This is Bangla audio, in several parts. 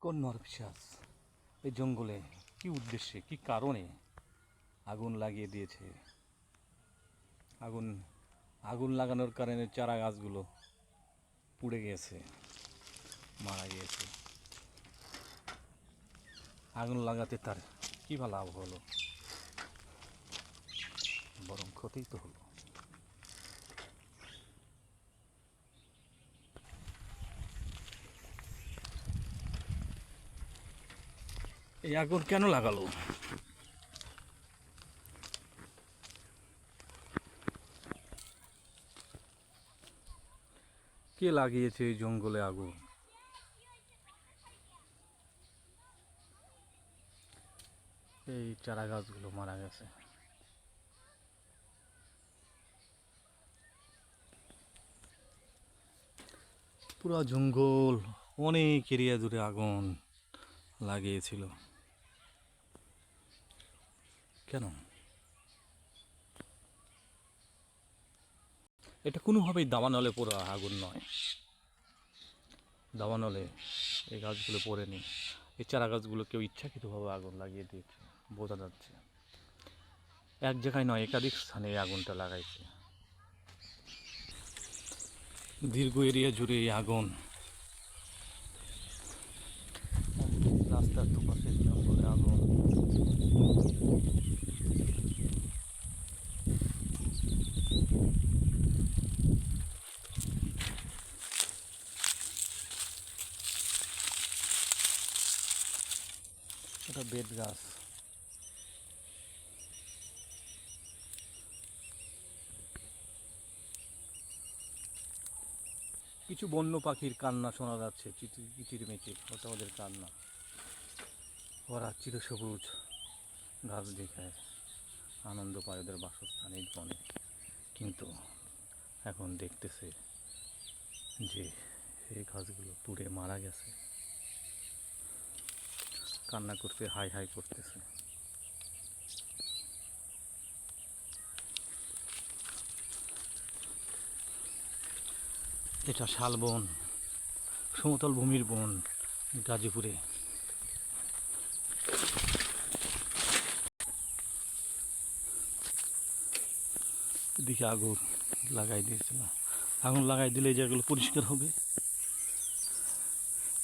কোন নরপিশাচ এই জঙ্গলে কি উদ্দেশ্যে কি কারণে আগুন লাগিয়ে দিয়েছে? আগুন আগুন লাগানোর কারণে চারা গাছগুলো পুড়ে গেছে, মারা গিয়েছে। আগুন লাগাতে তার কি বা লাভ হলো? বরং ক্ষতিই তো হলো। এই আগুন কেন লাগালো? কে লাগিয়েছে এই জঙ্গলে আগুন? এই চারা গাছগুলো মারা গেছে। পুরো জঙ্গল অনেক এরিয়া জুড়ে আগুন লাগিয়েছিল। কেন? এটা কোনোভাবেই দাবানলে পোড়া আগুন নয়। দাবানলে এই গাছগুলো পড়েনি। এই চারা গাছগুলো কেউ ইচ্ছাকৃতভাবে আগুন লাগিয়ে দিয়েছে, বোঝা যাচ্ছে। এক জায়গায় নয়, একাধিক স্থানে এই আগুনটা লাগাইছে। দীর্ঘ এরিয়া জুড়ে এই আগুন। রাস্তার দুপাশে জঙ্গলে আগুন। এটা বেত গাছ। কিছু বন্য পাখির কান্না শোনা যাচ্ছে, কিচিরমিচির, ওটা ওদের কান্না। ওরা চিরসবুজ গাছ দেখায় আনন্দ পায় ওদের বাসস্থান এই বনে। কিন্তু এখন দেখতেছে যে এই গাছগুলো পুড়ে মারা গেছে, কান্না করতে হাই হাই করতেছে। এটা শালবন, সমতল ভূমির বন গাজীপুরে। এদিকে আগুন লাগাই দিয়েছিল। আগুন লাগাই দিলে যেগুলো পরিষ্কার হবে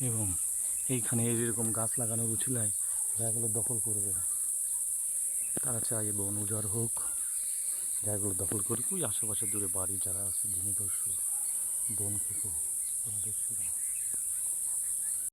এবং এইখানে এরকম গাছ লাগানোর উছিলায় জায়গাগুলো দখল করবে। তারা চায় বন উজাড় হোক, জায়গাগুলো দখল করে ওই আশেপাশে দূরে বাড়ি যারা আছে ভূমিদস্যু, বন খেকো, বনদস্যুরা